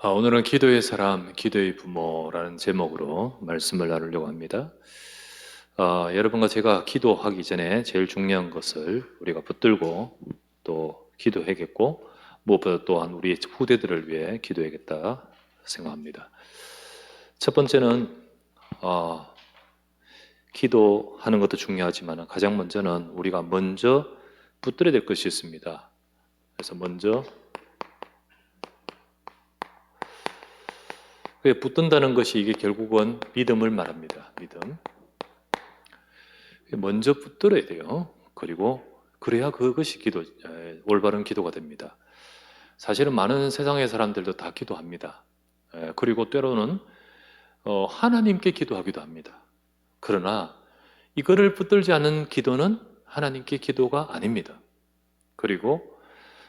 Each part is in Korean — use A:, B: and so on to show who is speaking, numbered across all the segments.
A: 오늘은 기도의 사람, 기도의 부모라는 제목으로 말씀을 나누려고 합니다. 여러분과 제가 기도하기 전에 제일 중요한 것을 우리가 붙들고 또 기도해야겠고, 무엇보다 또한 우리 후대들을 위해 기도해야겠다 생각합니다. 첫 번째는 기도하는 것도 중요하지만 가장 먼저는 우리가 먼저 붙들어야 될 것이 있습니다. 그래서 먼저 붙든다는 것이 이게 결국은 믿음을 말합니다. 믿음. 먼저 붙들어야 돼요. 그리고 그래야 그것이 올바른 기도가 됩니다. 사실은 많은 세상의 사람들도 다 기도합니다. 그리고 때로는 하나님께 기도하기도 합니다. 그러나 이거를 붙들지 않은 기도는 하나님께 기도가 아닙니다. 그리고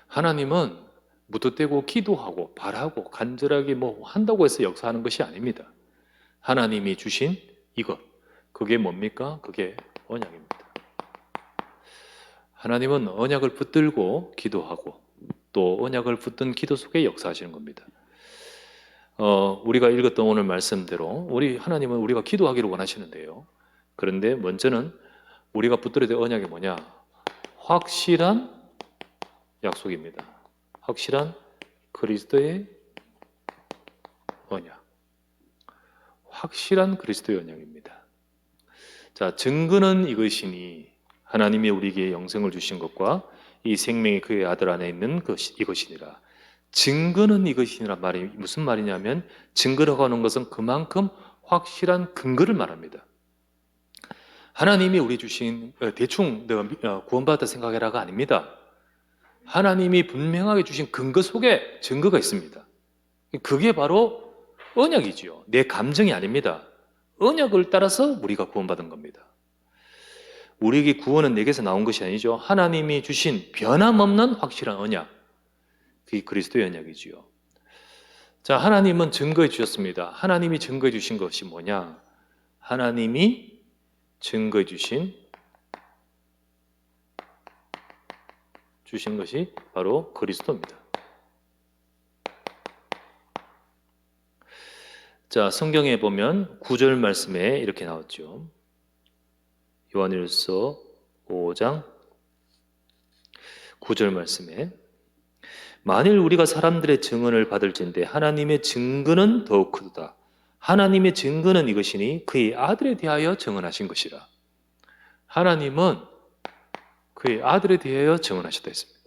A: 하나님은 무턱대고 기도하고 바라고 간절하게 뭐 한다고 해서 역사하는 것이 아닙니다. 하나님이 주신 이것, 그게 뭡니까? 그게 언약입니다. 하나님은 언약을 붙들고 기도하고 또 언약을 붙든 기도 속에 역사하시는 겁니다. 우리가 읽었던 오늘 말씀대로 하나님은 우리가 기도하기를 원하시는데요. 그런데 먼저는 우리가 붙들어야 될 언약이 뭐냐? 확실한 약속입니다. 확실한 그리스도의 언약. 확실한 그리스도의 언약입니다. 자, 증거는 이것이니 하나님이 우리에게 영생을 주신 것과 이 생명이 그의 아들 안에 있는 이것이니라. 증거는 이것이니라 말이 무슨 말이냐면, 증거라고 하는 것은 그만큼 확실한 근거를 말합니다. 하나님이 우리 주신 대충 내가 구원받았다 생각해라가 아닙니다. 하나님이 분명하게 주신 근거 속에 증거가 있습니다. 그게 바로 언약이지요. 내 감정이 아닙니다. 언약을 따라서 우리가 구원받은 겁니다. 우리에게 구원은 내게서 나온 것이 아니죠. 하나님이 주신 변함없는 확실한 언약, 그게 그리스도의 언약이지요. 자, 하나님은 증거해 주셨습니다. 하나님이 증거해 주신 것이 뭐냐? 하나님이 증거해 주신 것이 바로 그리스도입니다. 자, 성경에 보면 9절 말씀에 이렇게 나왔죠. 요한일서 5장 9절 말씀에, 만일 우리가 사람들의 증언을 받을진대 하나님의 증거는 더욱 크도다. 하나님의 증거는 이것이니 그의 아들에 대하여 증언하신 것이라. 하나님은 그의 아들에 대하여 증언하셨다 했습니다.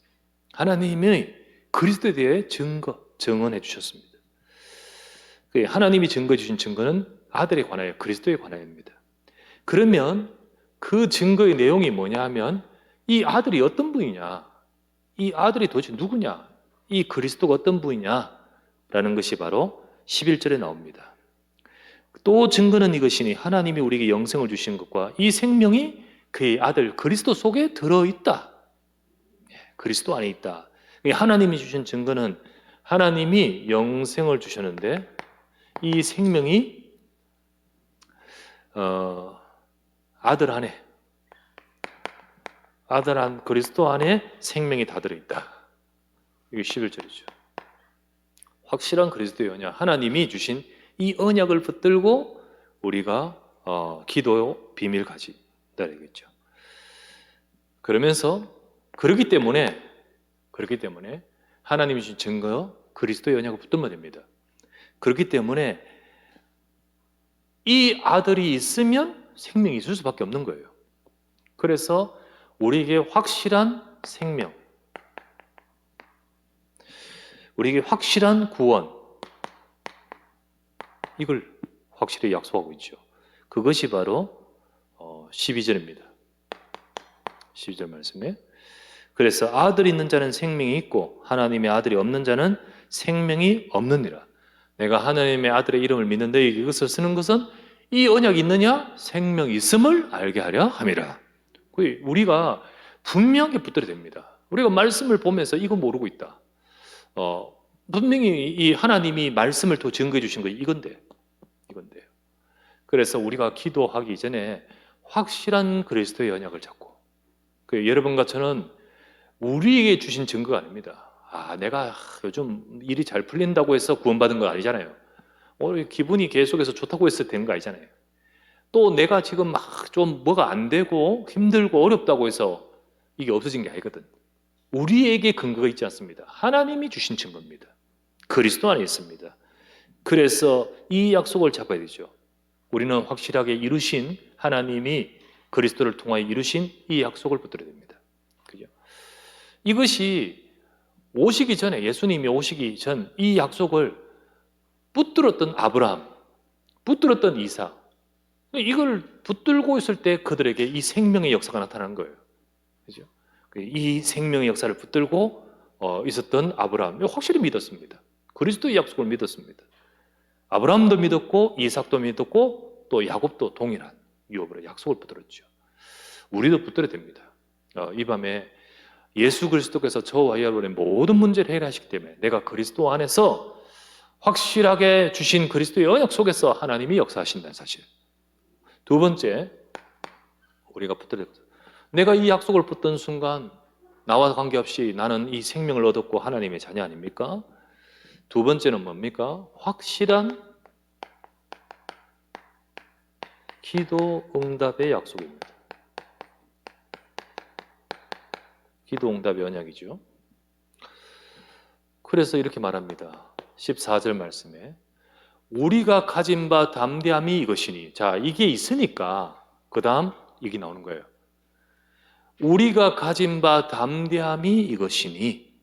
A: 하나님이 그리스도에 대해 증언해 주셨습니다. 하나님이 증거해 주신 증거는 아들에 관하여 그리스도에 관하여입니다. 그러면 그 증거의 내용이 뭐냐 하면, 이 아들이 어떤 분이냐, 이 아들이 도대체 누구냐, 이 그리스도가 어떤 분이냐 라는 것이 바로 11절에 나옵니다. 또 증거는 이것이니 하나님이 우리에게 영생을 주신 것과 이 생명이 그의 아들 그리스도 속에 들어있다. 그리스도 안에 있다. 하나님이 주신 증거는 하나님이 영생을 주셨는데 이 생명이 아들 안에, 그리스도 안에 생명이 다 들어있다. 이게 11절이죠. 확실한 그리스도의 언약, 하나님이 주신 이 언약을 붙들고 우리가 기도 비밀 가진다 이겠죠. 그렇기 때문에 하나님이 주신 증거 그리스도의 언약을 붙들면 됩니다. 그렇기 때문에 이 아들이 있으면 생명이 있을 수밖에 없는 거예요. 그래서 우리에게 확실한 생명, 우리에게 확실한 구원, 이걸 확실히 약속하고 있죠. 그것이 바로 12절입니다. 12절 말씀에, 그래서 아들이 있는 자는 생명이 있고 하나님의 아들이 없는 자는 생명이 없느니라. 내가 하나님의 아들의 이름을 믿는 너희에게 이것을 쓰는 것은 이 언약이 있느냐? 생명이 있음을 알게 하려 함이라. 우리가 분명하게 붙들어야 됩니다. 우리가 말씀을 보면서 이거 모르고 있다. 분명히 이 하나님이 말씀을 또 증거해 주신 거 이건데요. 그래서 우리가 기도하기 전에 확실한 그리스도의 언약을 잡고, 여러분과 저는 우리에게 주신 증거가 아닙니다. 내가 요즘 일이 잘 풀린다고 해서 구원받은 거 아니잖아요. 오늘 기분이 계속해서 좋다고 해서 되는 거 아니잖아요. 또 내가 지금 막 좀 뭐가 안 되고 힘들고 어렵다고 해서 이게 없어진 게 아니거든. 우리에게 근거가 있지 않습니다. 하나님이 주신 증거입니다. 그리스도 안에 있습니다. 그래서 이 약속을 잡아야 되죠. 우리는 확실하게 이루신 하나님이 그리스도를 통하여 이루신 이 약속을 붙들어야 됩니다. 그죠? 이것이 오시기 전에, 예수님이 오시기 전 이 약속을 붙들었던 아브라함, 붙들었던 이삭, 이걸 붙들고 있을 때 그들에게 이 생명의 역사가 나타나는 거예요. 그죠? 이 생명의 역사를 붙들고 있었던 아브라함, 확실히 믿었습니다. 그리스도의 약속을 믿었습니다. 아브라함도 믿었고 이삭도 믿었고 또 야곱도 동일한 유업으로 약속을 붙들었죠. 우리도 붙들어야 됩니다. 이 밤에 예수 그리스도께서 저와 여러분의 모든 문제를 해결하시기 때문에 내가 그리스도 안에서 확실하게 주신 그리스도의 언약 속에서 하나님이 역사하신다는 사실. 두 번째, 우리가 붙들어야 됩니다. 내가 이 약속을 붙든 순간 나와 관계없이 나는 이 생명을 얻었고 하나님의 자녀 아닙니까? 두 번째는 뭡니까? 확실한 기도 응답의 약속입니다. 기도 응답의 언약이죠. 그래서 이렇게 말합니다. 14절 말씀에 우리가 가진 바 담대함이 이것이니, 자, 이게 있으니까 그 다음 이게 나오는 거예요. 우리가 가진 바 담대함이 이것이니,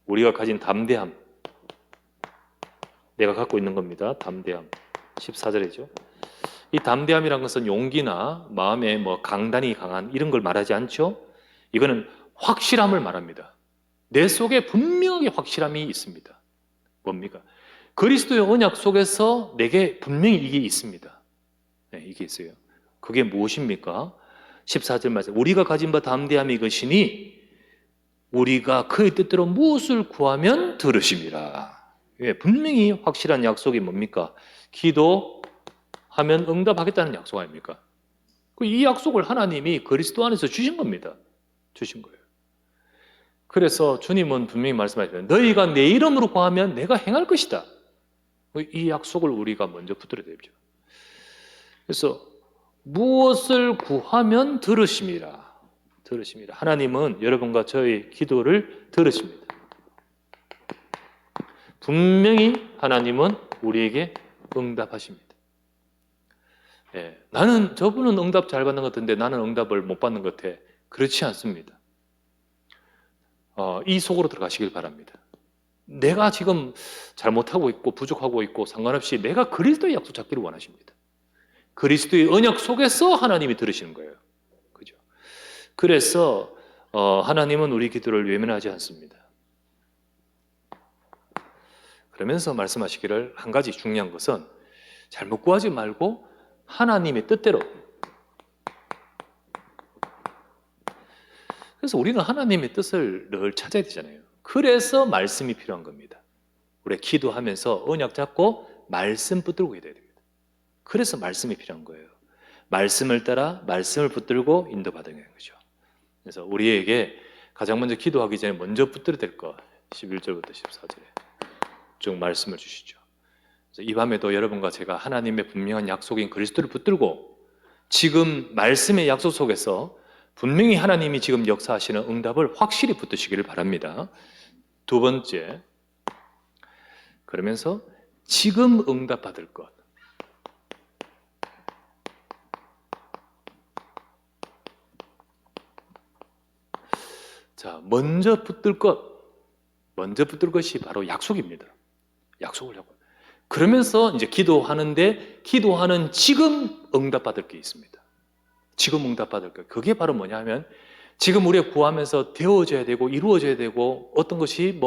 A: 우리가 가진 담대함, 내가 갖고 있는 겁니다. 담대함. 14절이죠. 이 담대함이란 것은 용기나 마음에 강단이 강한 이런 걸 말하지 않죠. 이거는 확실함을 말합니다. 내 속에 분명하게 확실함이 있습니다. 뭡니까? 그리스도의 언약 속에서 내게 분명히 이게 있습니다. 네, 이게 있어요. 그게 무엇입니까? 14절 말씀, 우리가 가진 바 담대함이 이것이니 우리가 그의 뜻대로 무엇을 구하면 들으심이라. 예, 분명히 확실한 약속이 뭡니까? 기도하면 응답하겠다는 약속 아닙니까? 이 약속을 하나님이 그리스도 안에서 주신 겁니다. 주신 거예요. 그래서 주님은 분명히 말씀하시면 너희가 내 이름으로 구하면 내가 행할 것이다. 이 약속을 우리가 먼저 붙들어야 되죠. 그래서 무엇을 구하면 들으심이라. 들으심이라. 하나님은 여러분과 저의 기도를 들으십니다. 분명히 하나님은 우리에게 응답하십니다. 예, 나는 저분은 응답 잘 받는 것 같은데 나는 응답을 못 받는 것 같아. 그렇지 않습니다. 이 속으로 들어가시길 바랍니다. 내가 지금 잘못하고 있고 부족하고 있고 상관없이 내가 그리스도의 약속 잡기를 원하십니다. 그리스도의 언약 속에서 하나님이 들으시는 거예요. 그죠? 그래서 하나님은 우리 기도를 외면하지 않습니다. 그러면서 말씀하시기를 한 가지 중요한 것은 잘못 구하지 말고 하나님의 뜻대로. 그래서 우리는 하나님의 뜻을 늘 찾아야 되잖아요. 그래서 말씀이 필요한 겁니다. 우리 기도하면서 언약 잡고 말씀 붙들고 해야 됩니다. 그래서 말씀이 필요한 거예요. 말씀을 따라 말씀을 붙들고 인도받는 거죠. 그래서 우리에게 가장 먼저 기도하기 전에 먼저 붙들어야 될 것, 11절부터 14절에 쭉 말씀을 주시죠. 그래서 이 밤에도 여러분과 제가 하나님의 분명한 약속인 그리스도를 붙들고 지금 말씀의 약속 속에서 분명히 하나님이 지금 역사하시는 응답을 확실히 붙드시기를 바랍니다. 두 번째, 그러면서 지금 응답받을 것. 자, 먼저 붙들 것이 바로 약속입니다. 약속을 하고. 그러면서 이제 기도하는데 기도하는 지금 응답받을 게 있습니다. 지금 응답받을 것. 그게 바로 뭐냐 하면 지금 우리가 구하면서 되어져야 되고 이루어져야 되고 어떤 것이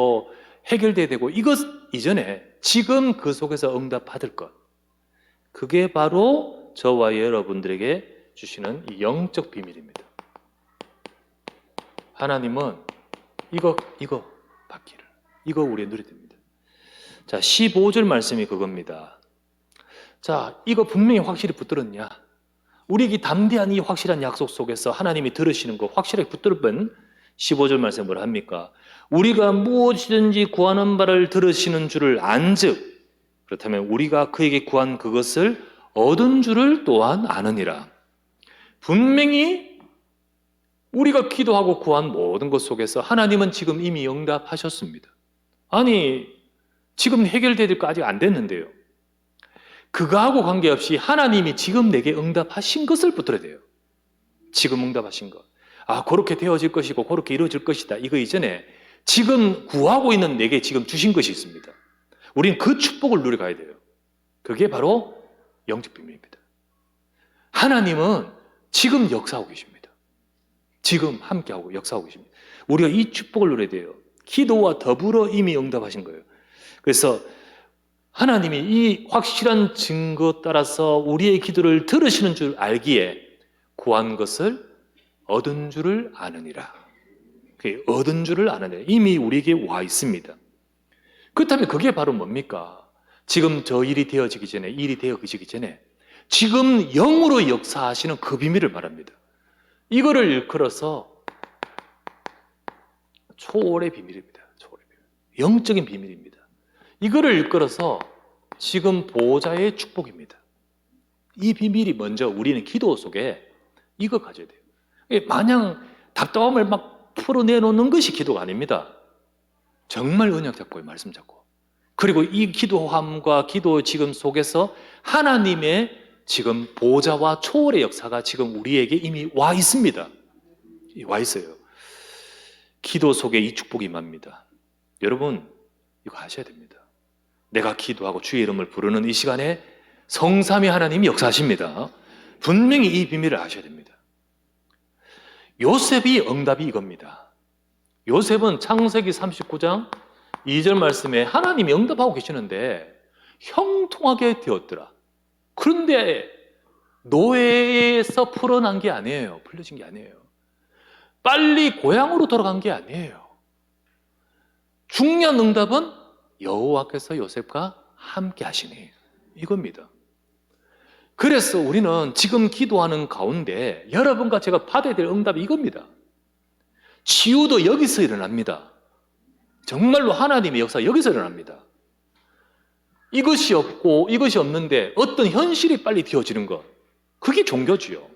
A: 해결돼야 되고 이것 이전에 지금 그 속에서 응답받을 것. 그게 바로 저와 여러분들에게 주시는 이 영적 비밀입니다. 하나님은 이거 받기를. 이거 우리의 누려야 됩니다. 자, 15절 말씀이 그겁니다. 자, 이거 분명히 확실히 붙들었냐? 우리에게 담대한 이 확실한 약속 속에서 하나님이 들으시는 거 확실하게 붙들면 15절 말씀에 뭐라 합니까? 우리가 무엇이든지 구하는 바를 들으시는 줄을 안즉 그렇다면 우리가 그에게 구한 그것을 얻은 줄을 또한 아느니라. 분명히 우리가 기도하고 구한 모든 것 속에서 하나님은 지금 이미 응답하셨습니다. 아니, 지금 해결될 거 아직 안 됐는데요. 그거하고 관계없이 하나님이 지금 내게 응답하신 것을 붙들어야 돼요. 지금 응답하신 것. 아, 그렇게 되어질 것이고 그렇게 이루어질 것이다. 이거 이전에 지금 구하고 있는 내게 지금 주신 것이 있습니다. 우리는 그 축복을 누려가야 돼요. 그게 바로 영적 비밀입니다. 하나님은 지금 역사하고 계십니다. 지금 함께하고 역사하고 계십니다. 우리가 이 축복을 누려야 돼요. 기도와 더불어 이미 응답하신 거예요. 그래서 하나님이 이 확실한 증거 따라서 우리의 기도를 들으시는 줄 알기에 구한 것을 얻은 줄을 아느니라. 얻은 줄을 아느니라. 이미 우리에게 와 있습니다. 그렇다면 그게 바로 뭡니까? 지금 저 일이 되어지기 전에, 일이 되어지기 전에 지금 영으로 역사하시는 그 비밀을 말합니다. 이거를 일컬어서 초월의 비밀입니다. 초월의 비밀. 영적인 비밀입니다. 이거를 일컬어서 지금 보호자의 축복입니다. 이 비밀이 먼저 우리는 기도 속에 이거 가져야 돼요. 마냥 답답함을 막 풀어내놓는 것이 기도가 아닙니다. 정말 언약 잡고 말씀 잡고 그리고 이 기도함과 기도 지금 속에서 하나님의 지금 보호자와 초월의 역사가 지금 우리에게 이미 와 있습니다. 와 있어요. 기도 속에 이 축복이 임합니다. 여러분 이거 하셔야 됩니다. 내가 기도하고 주의 이름을 부르는 이 시간에 성삼위 하나님이 역사하십니다. 분명히 이 비밀을 아셔야 됩니다. 요셉이 응답이 이겁니다. 요셉은 창세기 39장 2절 말씀에 하나님이 응답하고 계시는데 형통하게 되었더라. 그런데 노예에서 풀어난 게 아니에요. 풀려진 게 아니에요. 빨리 고향으로 돌아간 게 아니에요. 중요한 응답은 여호와께서 요셉과 함께 하시니 이겁니다. 그래서 우리는 지금 기도하는 가운데 여러분과 제가 받아야 될 응답이 이겁니다. 치유도 여기서 일어납니다. 정말로 하나님의 역사 여기서 일어납니다. 이것이 없고 이것이 없는데 어떤 현실이 빨리 되어지는 것, 그게 종교지요.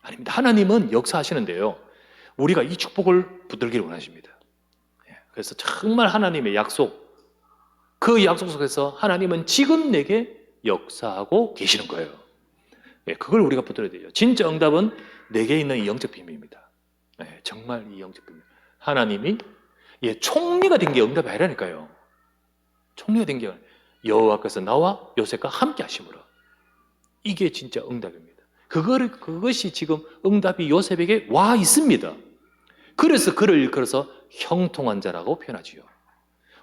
A: 아닙니다. 하나님은 역사하시는데요, 우리가 이 축복을 붙들기를 원하십니다. 그래서 정말 하나님의 약속, 그 약속 속에서 하나님은 지금 내게 역사하고 계시는 거예요. 그걸 우리가 붙들어야 돼요. 진짜 응답은 내게 있는 이 영적 비밀입니다. 정말 이 영적 비밀. 하나님이 총리가 된 게 응답이 아니라니까요. 총리가 된 게 여호와께서 나와 요셉과 함께 하심으로. 이게 진짜 응답입니다. 그것이 지금 응답이 요셉에게 와 있습니다. 그래서 그를 일컬어서 형통한 자라고 표현하지요.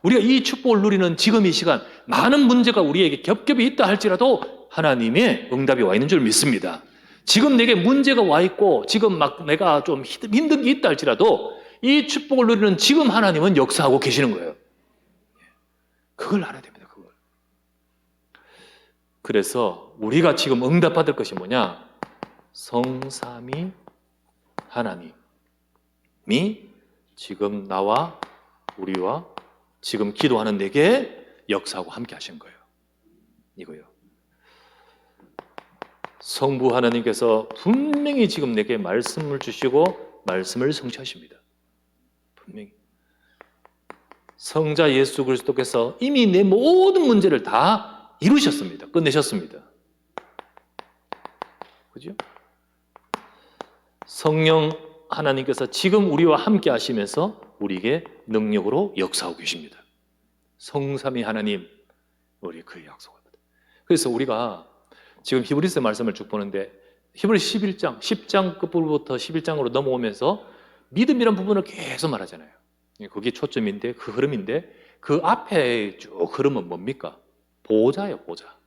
A: 우리가 이 축복을 누리는 지금 이 시간 많은 문제가 우리에게 겹겹이 있다 할지라도 하나님의 응답이 와 있는 줄 믿습니다. 지금 내게 문제가 와 있고 지금 막 내가 좀 힘든 게 있다 할지라도 이 축복을 누리는 지금 하나님은 역사하고 계시는 거예요. 그걸 알아야 됩니다. 그걸. 그래서 우리가 지금 응답받을 것이 뭐냐? 성삼위 하나님이 지금 나와 우리와 지금 기도하는 내게 역사하고 함께 하신 거예요. 이거요. 성부 하나님께서 분명히 지금 내게 말씀을 주시고 말씀을 성취하십니다. 분명히. 성자 예수 그리스도께서 이미 내 모든 문제를 다 이루셨습니다. 끝내셨습니다. 그죠? 성령 하나님께서 지금 우리와 함께 하시면서 우리에게 능력으로 역사하고 계십니다. 성삼위 하나님, 우리 그 약속을. 그래서 우리가 지금 히브리서 말씀을 쭉 보는데 히브리서 11장, 10장 끝부분부터 11장으로 넘어오면서 믿음이라는 부분을 계속 말하잖아요. 그게 초점인데, 그 흐름인데, 그 앞에 쭉 흐름은 뭡니까? 보호자예요, 보호자.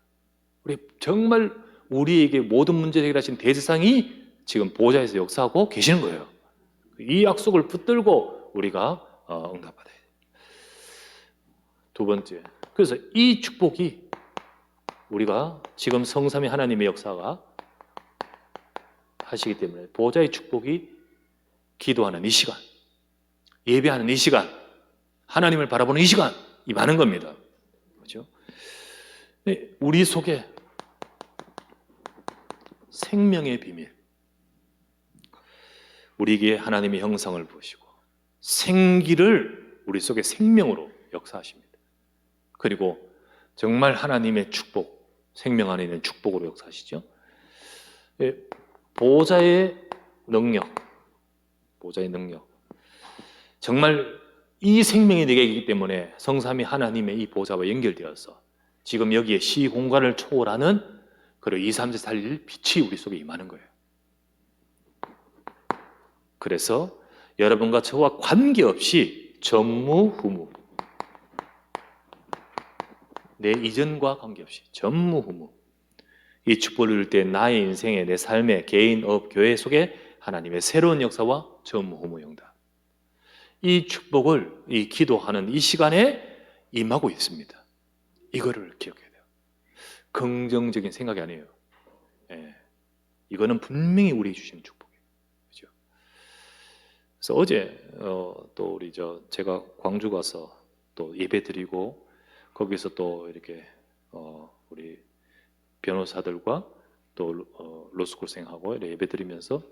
A: 우리 정말 우리에게 모든 문제를 해결하신 대제사장이 지금 보호자에서 역사하고 계시는 거예요. 이 약속을 붙들고 우리가 응답받아야 돼요. 두 번째, 그래서 이 축복이 우리가 지금 성삼위 하나님의 역사가 하시기 때문에 보호자의 축복이 기도하는 이 시간, 예배하는 이 시간, 하나님을 바라보는 이 시간이 많은 겁니다. 그렇죠? 우리 속에 생명의 비밀, 우리에게 하나님의 형상을 부으시고 생기를 우리 속에 생명으로 역사하십니다. 그리고 정말 하나님의 축복, 생명 안에 있는 축복으로 역사하시죠. 보호자의 능력, 정말 이 생명이 내게 있기 때문에 성삼위 하나님의 이 보호자와 연결되어서 지금 여기에 시공간을 초월하는 그리고 2, 3세 살릴 빛이 우리 속에 임하는 거예요. 그래서 여러분과 저와 관계없이 전무후무, 내 이전과 관계없이 전무후무, 이 축복을 누릴 때 나의 인생에, 내 삶의 개인, 업, 교회 속에 하나님의 새로운 역사와 전무후무 영다. 이 축복을 이 기도하는 이 시간에 임하고 있습니다. 이거를 기억해야 돼요. 긍정적인 생각이 아니에요. 이거는 분명히 우리 주시는 축복이에요. 그렇죠? 그래서 어제 또 우리 제가 광주 가서 또 예배 드리고 거기서 또 이렇게 우리 변호사들과 또 로스쿨생하고 예배 드리면서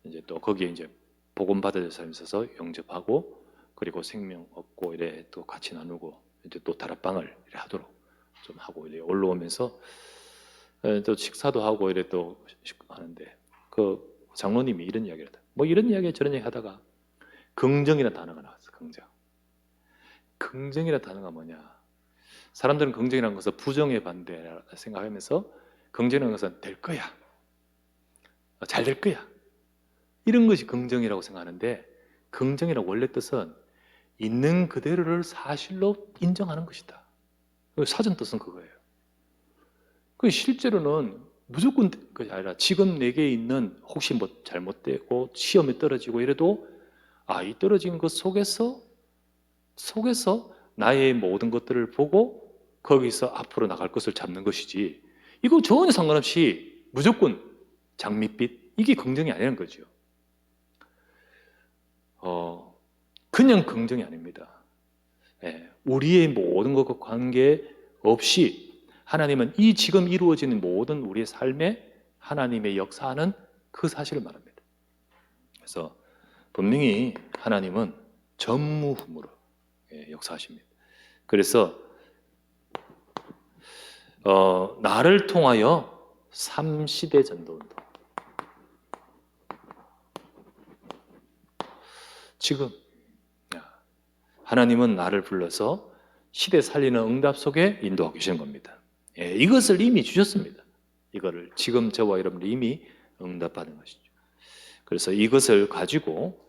A: 이제 또 거기에 이제 복음 받을 사람이 있어서 영접하고 그리고 생명 얻고 이래 또 같이 나누고 이제 또 다락방을 이래 하도록 좀 하고 이래 올라오면서 또 식사도 하고 이래 또 하는데 그 장로님이 이런 이야기를 하다. 뭐 이런 이야기 저런 이야기 하다가 긍정이라는 단어가 나왔어. 긍정이라는 단어가 뭐냐? 사람들은 긍정이라는 것을 부정의 반대라 생각하면서 긍정이라는 것은 될 거야, 잘 될 거야, 이런 것이 긍정이라고 생각하는데 긍정이라는 원래 뜻은 있는 그대로를 사실로 인정하는 것이다. 사전 뜻은 그거예요. 실제로는 무조건 그게 아니라 지금 내게 있는 혹시 뭐 잘못되고 시험에 떨어지고 이래도 이 떨어진 것 속에서 나의 모든 것들을 보고 거기서 앞으로 나갈 것을 잡는 것이지 이거 전혀 상관없이 무조건 장밋빛 이게 긍정이 아니라는 거죠. 그냥 긍정이 아닙니다. 우리의 모든 것과 관계없이 하나님은 이 지금 이루어지는 모든 우리의 삶에 하나님의 역사하는 그 사실을 말합니다. 그래서 분명히 하나님은 전무후무로 역사하십니다. 그래서 나를 통하여 3시대 전도운동, 지금 하나님은 나를 불러서 시대 살리는 응답 속에 인도하고 계시는 겁니다. 이것을 이미 주셨습니다. 이거를 지금 저와 여러분이 이미 응답받은 것이죠. 그래서 이것을 가지고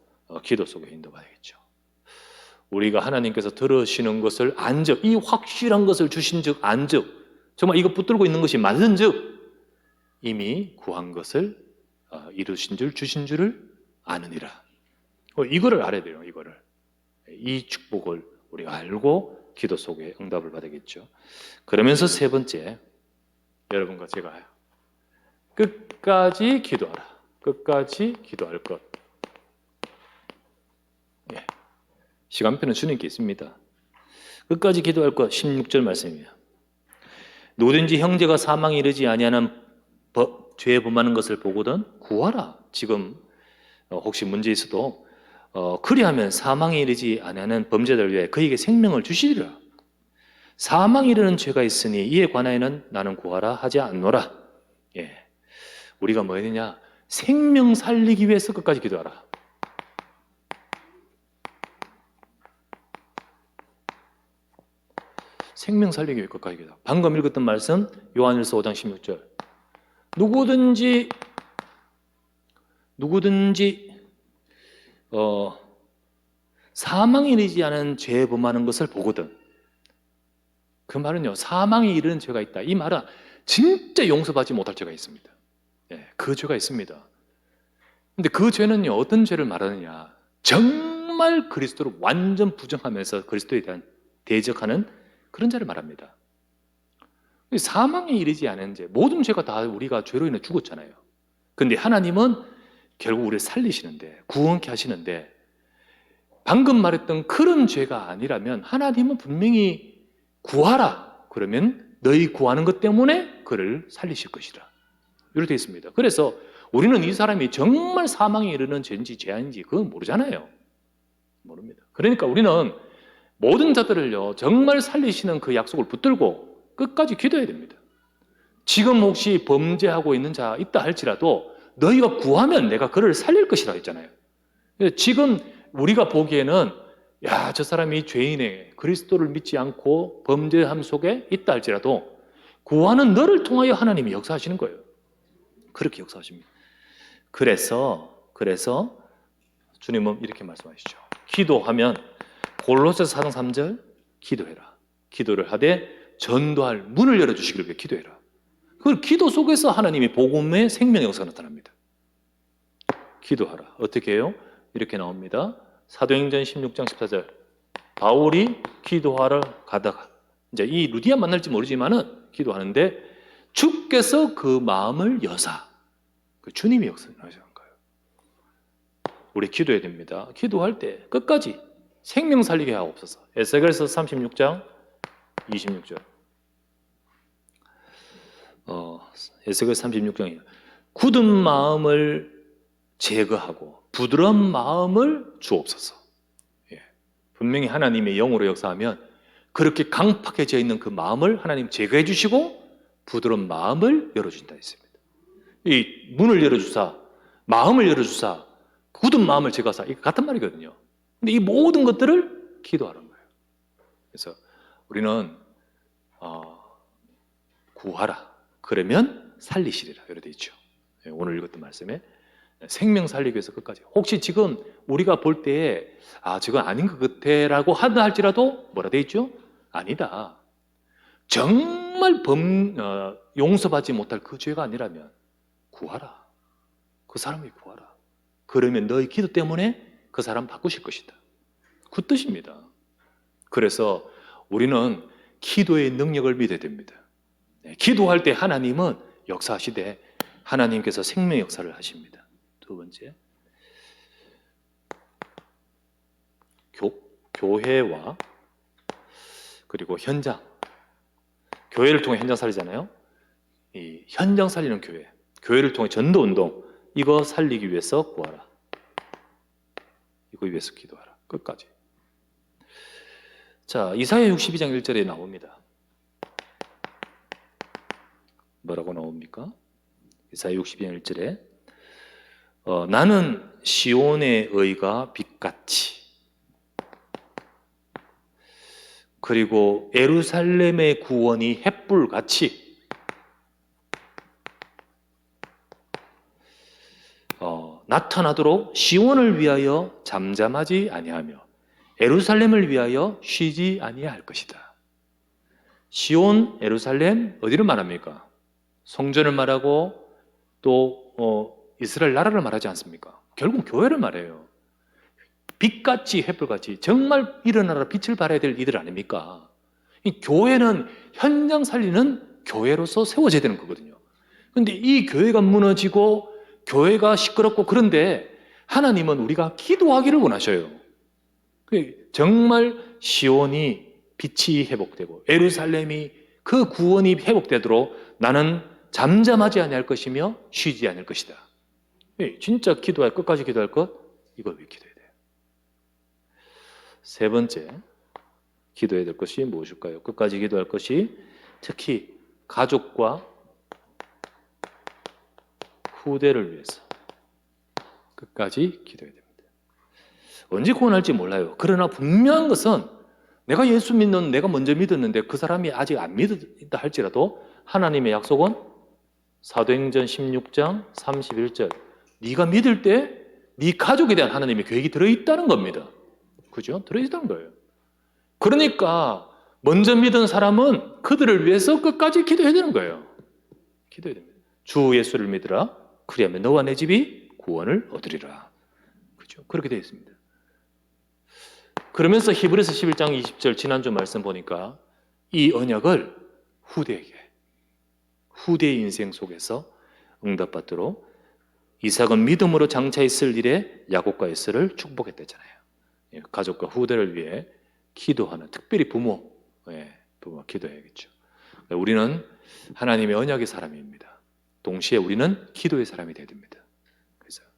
A: 기도 속에 인도받아야겠죠. 우리가 하나님께서 들으시는 것을 안즉, 이 확실한 것을 주신즉 안즉, 정말 이거 붙들고 있는 것이 맞은즉 이미 구한 것을 이루신 줄 주신 줄을 아느니라. 이거를 알아야 돼요. 이 축복을 우리가 알고 기도 속에 응답을 받아야겠죠. 그러면서 세 번째, 여러분과 제가 끝까지 기도하라. 끝까지 기도할 것. 시간표는 주님께 있습니다. 끝까지 기도할 것. 16절 말씀이에요. 누구든지 형제가 사망에 이르지 아니하는 죄에 범하는 것을 보거든 구하라. 지금 혹시 문제 있어도 그리하면 사망에 이르지 아니하는 범죄자를 위해 그에게 생명을 주시리라. 사망에 이르는 죄가 있으니 이에 관하여는 나는 구하라 하지 않노라. 우리가 뭐 해야 되냐? 생명 살리기 위해서 끝까지 기도하라. 생명 살리기 위해 끝까지 기도하라. 방금 읽었던 말씀 요한일서 5장 16절. 누구든지 사망에 이르지 않은 죄에 범하는 것을 보거든. 그 말은요, 사망에 이르는 죄가 있다. 이 말은 진짜 용서받지 못할 죄가 있습니다. 그 죄가 있습니다. 근데 그 죄는요, 어떤 죄를 말하느냐? 정말 그리스도를 완전 부정하면서 그리스도에 대한 대적하는 그런 죄를 말합니다. 사망에 이르지 않은 죄, 모든 죄가 다 우리가 죄로 인해 죽었잖아요. 근데 하나님은 결국 우리를 살리시는데, 구원케 하시는데, 방금 말했던 그런 죄가 아니라면 하나님은 분명히 구하라. 그러면 너희 구하는 것 때문에 그를 살리실 것이라. 이렇게 되어 있습니다. 그래서 우리는 이 사람이 정말 사망에 이르는 죄인지 죄아닌지 그건 모르잖아요. 모릅니다. 그러니까 우리는 모든 자들을요 정말 살리시는 그 약속을 붙들고 끝까지 기도해야 됩니다. 지금 혹시 범죄하고 있는 자 있다 할지라도 너희가 구하면 내가 그를 살릴 것이라 했잖아요. 지금 우리가 보기에는 야, 저 사람이 죄인에 그리스도를 믿지 않고 범죄함 속에 있다 할지라도 구하는 너를 통하여 하나님이 역사하시는 거예요. 그렇게 역사하십니다. 그래서 주님은 이렇게 말씀하시죠. 기도하면 골로새서 4장 3절 기도해라. 기도를 하되 전도할 문을 열어주시기를 위해 기도해라. 그 기도 속에서 하나님이 복음의 생명의 역사가 나타납니다. 기도하라. 어떻게 해요? 이렇게 나옵니다. 사도행전 16장 14절 바울이 기도하러 가다가 이제 이 루디아 만날지 모르지만은 기도하는데 주께서 그 마음을 여사 그 주님이 역사하시는 거예요. 우리 기도해야 됩니다. 기도할 때 끝까지 생명 살리게 하옵소서. 에스겔서 36장 26절 에스겔 36장이에요. 굳은 마음을 제거하고 부드러운 마음을 주옵소서. 예. 분명히 하나님의 영으로 역사하면 그렇게 강팍해져 있는 그 마음을 하나님 제거해 주시고 부드러운 마음을 열어준다 했습니다. 이 문을 열어주사, 마음을 열어주사, 굳은 마음을 제거하사, 이게 같은 말이거든요. 근데 이 모든 것들을 기도하는 거예요. 그래서 우리는 구하라. 그러면 살리시리라. 이렇게 되어 있죠. 오늘 읽었던 말씀에 생명 살리기 위해서 끝까지. 혹시 지금 우리가 볼 때에 저건 아닌 것 같아라고 하다 할지라도 뭐라 되어 있죠? 아니다. 정말 용서받지 못할 그 죄가 아니라면 구하라. 그 사람을 구하라. 그러면 너희 기도 때문에 그 사람 바꾸실 것이다. 그 뜻입니다. 그래서 우리는 기도의 능력을 믿어야 됩니다. 기도할 때 하나님은 역사하시되 하나님께서 생명 역사를 하십니다. 두 번째, 교회와 그리고 현장. 교회를 통해 현장 살리잖아요. 이 현장 살리는 교회, 교회를 통해 전도운동, 이거 살리기 위해서 구하라. 이거 위해서 기도하라. 끝까지. 자, 이사야 62장 1절에 나옵니다. 뭐라고 나옵니까? 이사야 62장 1절에 나는 시온의 의가 빛같이 그리고 예루살렘의 구원이 햇불같이 나타나도록 시온을 위하여 잠잠하지 아니하며 예루살렘을 위하여 쉬지 아니할 것이다. 시온, 예루살렘 어디를 말합니까? 성전을 말하고 또 이스라엘 나라를 말하지 않습니까? 결국 교회를 말해요. 빛같이 햇불같이 정말 일어나라 빛을 발해야 될 이들 아닙니까? 이 교회는 현장 살리는 교회로서 세워져야 되는 거거든요. 그런데 이 교회가 무너지고 교회가 시끄럽고 그런데 하나님은 우리가 기도하기를 원하셔요. 정말 시온이 빛이 회복되고 예루살렘이 그 구원이 회복되도록 나는 잠잠하지 아니할 것이며 쉬지 않을 것이다. 진짜 기도할 끝까지 기도할 것 이걸 왜 기도해야 돼요? 세 번째 기도해야 될 것이 무엇일까요? 끝까지 기도할 것이 특히 가족과 후대를 위해서 끝까지 기도해야 됩니다. 언제 구원할지 몰라요. 그러나 분명한 것은 내가 예수 믿는 내가 먼저 믿었는데 그 사람이 아직 안 믿었다 할지라도 하나님의 약속은 사도행전 16장 31절 네가 믿을 때 네 가족에 대한 하나님의 계획이 들어있다는 겁니다. 그죠? 들어있다는 거예요. 그러니까 먼저 믿은 사람은 그들을 위해서 끝까지 기도해야 되는 거예요. 기도해야 됩니다. 주 예수를 믿으라. 그리하면 너와 내 집이 구원을 얻으리라. 그죠? 그렇게 되어 있습니다. 그러면서 히브리서 11장 20절 지난주 말씀 보니까 이 언약을 후대에게 후대의 인생 속에서 응답받도록 이삭은 믿음으로 장차 있을 일에 야곱과 에서를 축복했다잖아요. 가족과 후대를 위해 기도하는, 특별히 부모, 부모가 기도해야겠죠. 우리는 하나님의 언약의 사람입니다. 동시에 우리는 기도의 사람이 되어야 됩니다.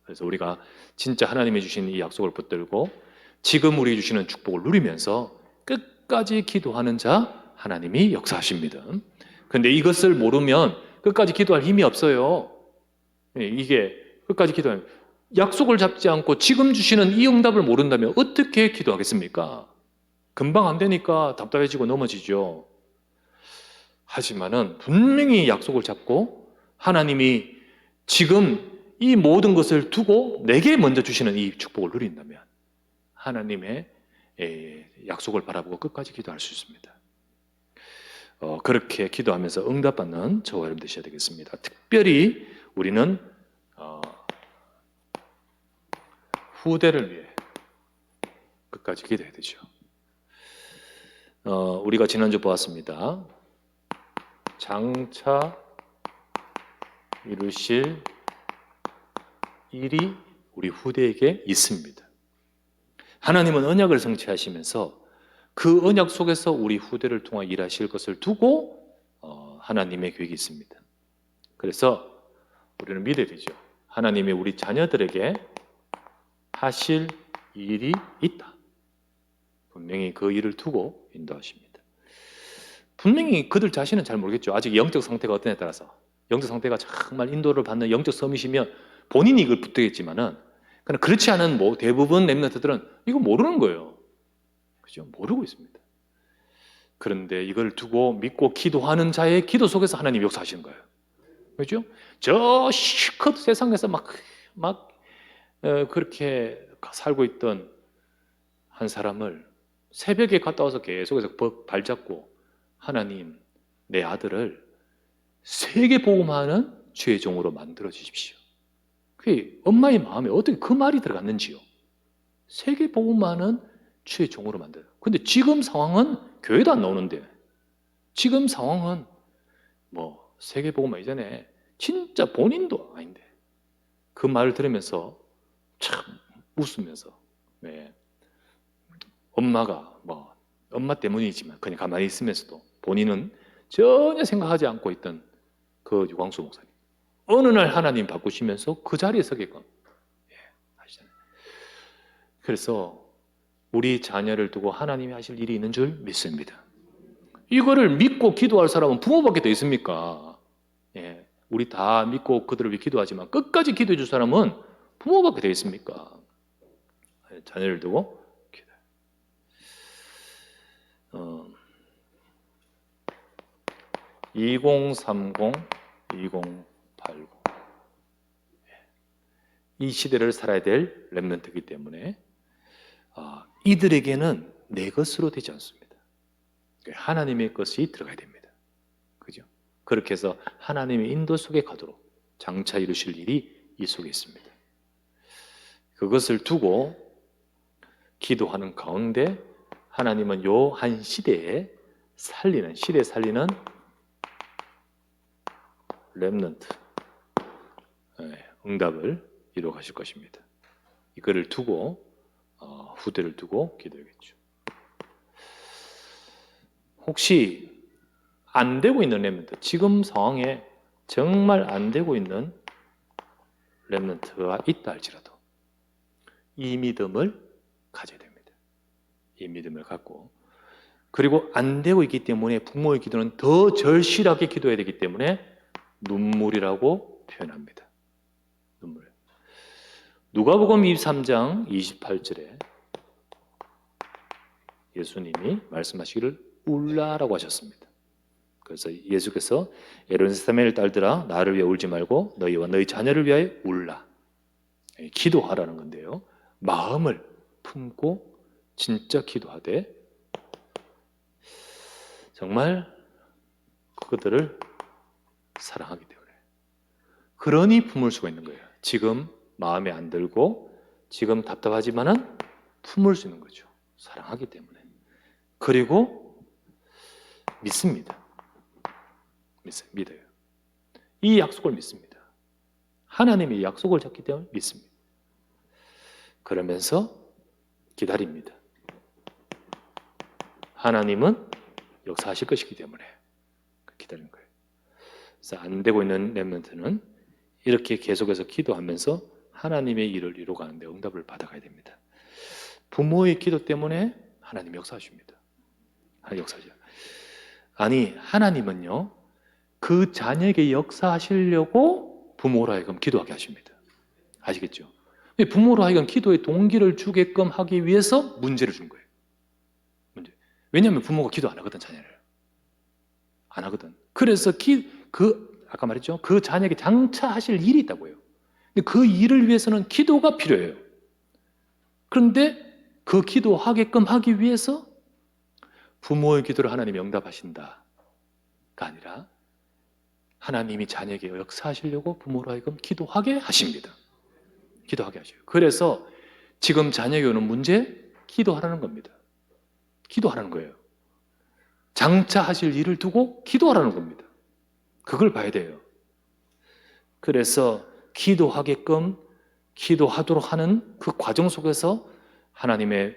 A: 그래서 우리가 진짜 하나님이 주신 이 약속을 붙들고 지금 우리 주시는 축복을 누리면서 끝까지 기도하는 자 하나님이 역사하십니다. 그런데 이것을 모르면 끝까지 기도할 힘이 없어요. 이게 끝까지 기도하면 약속을 잡지 않고 지금 주시는 이 응답을 모른다면 어떻게 기도하겠습니까? 금방 안 되니까 답답해지고 넘어지죠. 하지만은 분명히 약속을 잡고 하나님이 지금 이 모든 것을 두고 내게 먼저 주시는 이 축복을 누린다면 하나님의 약속을 바라보고 끝까지 기도할 수 있습니다. 그렇게 기도하면서 응답받는 저와 여러분 되셔야 되겠습니다. 특별히 우리는 후대를 위해 끝까지 기도해야 되죠. 우리가 지난주 보았습니다. 장차 이루실 일이 우리 후대에게 있습니다. 하나님은 언약을 성취하시면서 그 언약 속에서 우리 후대를 통해 일하실 것을 두고 하나님의 계획이 있습니다. 그래서 우리는 믿어야 되죠. 하나님이 우리 자녀들에게 하실 일이 있다. 분명히 그 일을 두고 인도하십니다. 분명히 그들 자신은 잘 모르겠죠. 아직 영적 상태가 어떠냐에 따라서. 영적 상태가 정말 인도를 받는 영적 섬이시면 본인이 이걸 붙들겠지만은 그렇지 않은 대부분 렘넌트들은 이거 모르는 거예요. 그죠? 모르고 있습니다. 그런데 이걸 두고 믿고 기도하는 자의 기도 속에서 하나님이 역사하시는 거예요. 그죠? 저 시컷 세상에서 그렇게 살고 있던 한 사람을 새벽에 갔다 와서 계속해서 발잡고 하나님, 내 아들을 세계 복음하는 주의 종으로 만들어 주십시오. 그게 엄마의 마음에 어떻게 그 말이 들어갔는지요. 세계 복음하는 주의 종으로 만들어요. 근데 지금 상황은 교회도 안 나오는데 지금 상황은 세계 복음화 이전에 진짜 본인도 아닌데 그 말을 들으면서 참 웃으면서 엄마가 엄마 때문이지만 그냥 가만히 있으면서도 본인은 전혀 생각하지 않고 있던 그 유광수 목사님 어느 날 하나님 바꾸시면서 그 자리에 서게끔 하시잖아요. 그래서 우리 자녀를 두고 하나님이 하실 일이 있는 줄 믿습니다. 이거를 믿고 기도할 사람은 부모밖에 더 있습니까? 우리 다 믿고 그들을 위해 기도하지만 끝까지 기도해 줄 사람은 부모밖에 더 있습니까? 자녀를 두고 기도해. 2030, 2080. 이 시대를 살아야 될 렘넌트이기 때문에 이들에게는 내 것으로 되지 않습니다. 하나님의 것이 들어가야 됩니다. 그죠? 그렇게 해서 하나님의 인도 속에 가도록 장차 이루실 일이 이 속에 있습니다. 그것을 두고 기도하는 가운데 하나님은 요 한 시대에 살리는 렘넌트 응답을 이루어 가실 것입니다. 이거를 두고 후대를 두고 기도하겠죠. 혹시 안 되고 있는 렘넌트, 지금 상황에 정말 안 되고 있는 렘넌트가 있다 할지라도 이 믿음을 가져야 됩니다. 이 믿음을 갖고 그리고 안 되고 있기 때문에 부모의 기도는 더 절실하게 기도해야 되기 때문에 눈물이라고 표현합니다. 눈물. 누가복음 23장 28절에 예수님이 말씀하시기를 울라라고 하셨습니다. 그래서 예수께서 에론세사멜 딸들아 나를 위해 울지 말고 너희와 너희 자녀를 위하여 울라. 기도하라는 건데요. 마음을 품고 진짜 기도하되 정말 그들을 사랑하기 때문에 그러니 품을 수가 있는 거예요. 지금 마음에 안 들고 지금 답답하지만은 품을 수 있는 거죠. 사랑하기 때문에. 그리고 믿습니다. 믿어요. 이 약속을 믿습니다. 하나님이 약속을 잡기 때문에 믿습니다. 그러면서 기다립니다. 하나님은 역사하실 것이기 때문에 기다리는 거예요. 그래서 안 되고 있는 렘넌트는 이렇게 계속해서 기도하면서 하나님의 일을 이루어가는데 응답을 받아가야 됩니다. 부모의 기도 때문에 하나님이 역사하십니다. 하나님 역사하죠. 아니, 하나님은요, 그 자녀에게 역사하시려고 부모로 하여금 기도하게 하십니다. 아시겠죠? 부모로 하여금 기도의 동기를 주게끔 하기 위해서 문제를 준 거예요. 문제. 왜냐하면 부모가 기도 안 하거든, 자녀를. 안 하거든. 그래서 아까 말했죠? 그 자녀에게 장차 하실 일이 있다고요. 근데 그 일을 위해서는 기도가 필요해요. 그런데 그 기도하게끔 하기 위해서 부모의 기도를 하나님이 응답하신다가 아니라 하나님이 자녀에게 역사하시려고 부모로 하여금 기도하게 하십니다. 기도하게 하셔요. 그래서 지금 자녀에게 오는 문제, 기도하라는 겁니다. 기도하라는 거예요. 장차 하실 일을 두고 기도하라는 겁니다. 그걸 봐야 돼요. 그래서 기도하게끔 기도하도록 하는 그 과정 속에서 하나님의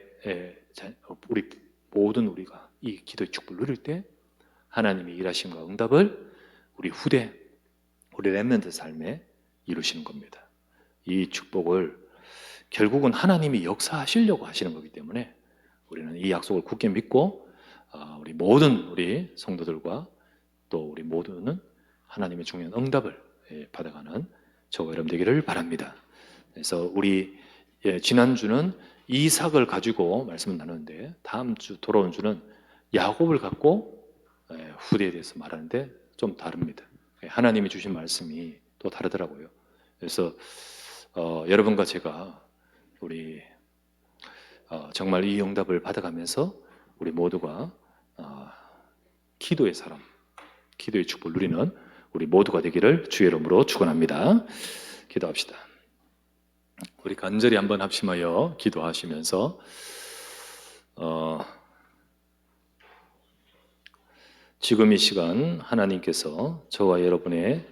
A: 우리 모든 우리가 이 기도의 축복을 누릴 때 하나님이 일하심과 응답을 우리 후대, 우리 렘넌트 삶에 이루시는 겁니다. 이 축복을 결국은 하나님이 역사하시려고 하시는 거기 때문에 우리는 이 약속을 굳게 믿고 우리 모든 우리 성도들과 또 우리 모두는 하나님의 중요한 응답을 받아가는 저와 여러분 되기를 바랍니다. 그래서 우리 지난주는 이삭을 가지고 말씀을 나누는데 다음 주 돌아온 주는 야곱을 갖고 후대에 대해서 말하는데 좀 다릅니다. 하나님이 주신 말씀이 또 다르더라고요. 그래서 여러분과 제가 우리 정말 이 응답을 받아가면서 우리 모두가 기도의 사람, 기도의 축복을 누리는 우리 모두가 되기를 주의 이름으로 축원합니다. 기도합시다. 우리 간절히 한번 합심하여 기도하시면서 지금 이 시간 하나님께서 저와 여러분의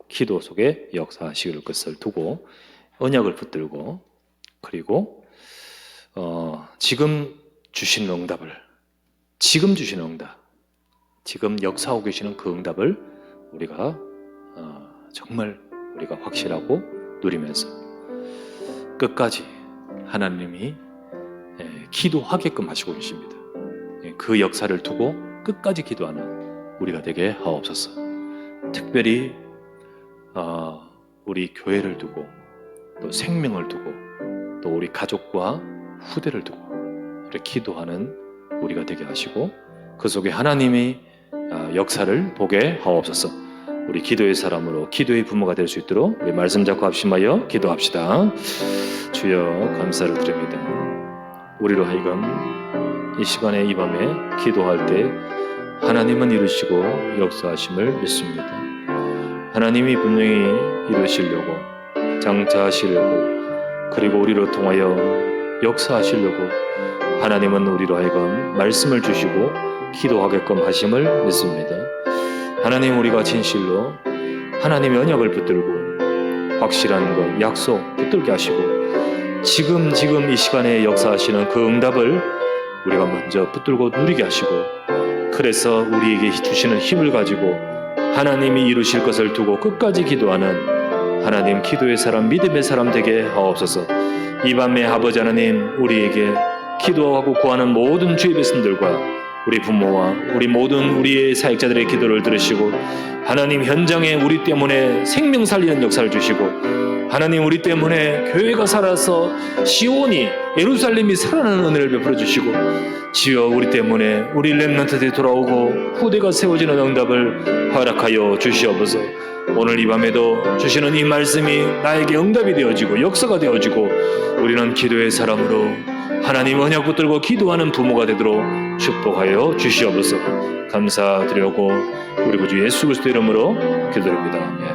A: 기도 속에 역사하실 것을 두고 언약을 붙들고 그리고 지금 주시는 응답을 지금 역사하고 계시는 그 응답을 우리가 정말 우리가 확실하고 누리면서 끝까지 하나님이 기도하게끔 하시고 계십니다. 그 역사를 두고 끝까지 기도하는 우리가 되게 하옵소서. 특별히 우리 교회를 두고 또 생명을 두고 또 우리 가족과 후대를 두고 우리 기도하는 우리가 되게 하시고 그 속에 하나님이 역사를 보게 하옵소서. 우리 기도의 사람으로 기도의 부모가 될 수 있도록 우리 말씀 잡고 합심하여 기도합시다. 주여 감사를 드립니다. 우리로 하여금 이 시간에 이 밤에 기도할 때 하나님은 이루시고 역사하심을 믿습니다. 하나님이 분명히 이루시려고 장차하시려고 그리고 우리로 통하여 역사하시려고 하나님은 우리로 하여금 말씀을 주시고 기도하게끔 하심을 믿습니다. 하나님, 우리가 진실로 하나님의 언약을 붙들고 확실한 것, 약속 붙들게 하시고 지금 이 시간에 역사하시는 그 응답을 우리가 먼저 붙들고 누리게 하시고 그래서 우리에게 주시는 힘을 가지고 하나님이 이루실 것을 두고 끝까지 기도하는 하나님 기도의 사람, 믿음의 사람 되게 하옵소서. 이 밤에 아버지 하나님, 우리에게 기도하고 구하는 모든 주의 백성들과 우리 부모와 우리 모든 우리의 사역자들의 기도를 들으시고 하나님 현장에 우리 때문에 생명 살리는 역사를 주시고 하나님 우리 때문에 교회가 살아서 시온이 예루살렘이 살아나는 은혜를 베풀어 주시고 주여 우리 때문에 우리 렘넌트들이 돌아오고 후대가 세워지는 응답을 허락하여 주시옵소서. 오늘 이 밤에도 주시는 이 말씀이 나에게 응답이 되어지고 역사가 되어지고 우리는 기도의 사람으로 하나님 언약 붙들고 기도하는 부모가 되도록 축복하여 주시옵소서. 감사드리고 우리 구주 예수 그리스도 이름으로 기도드립니다. 아멘.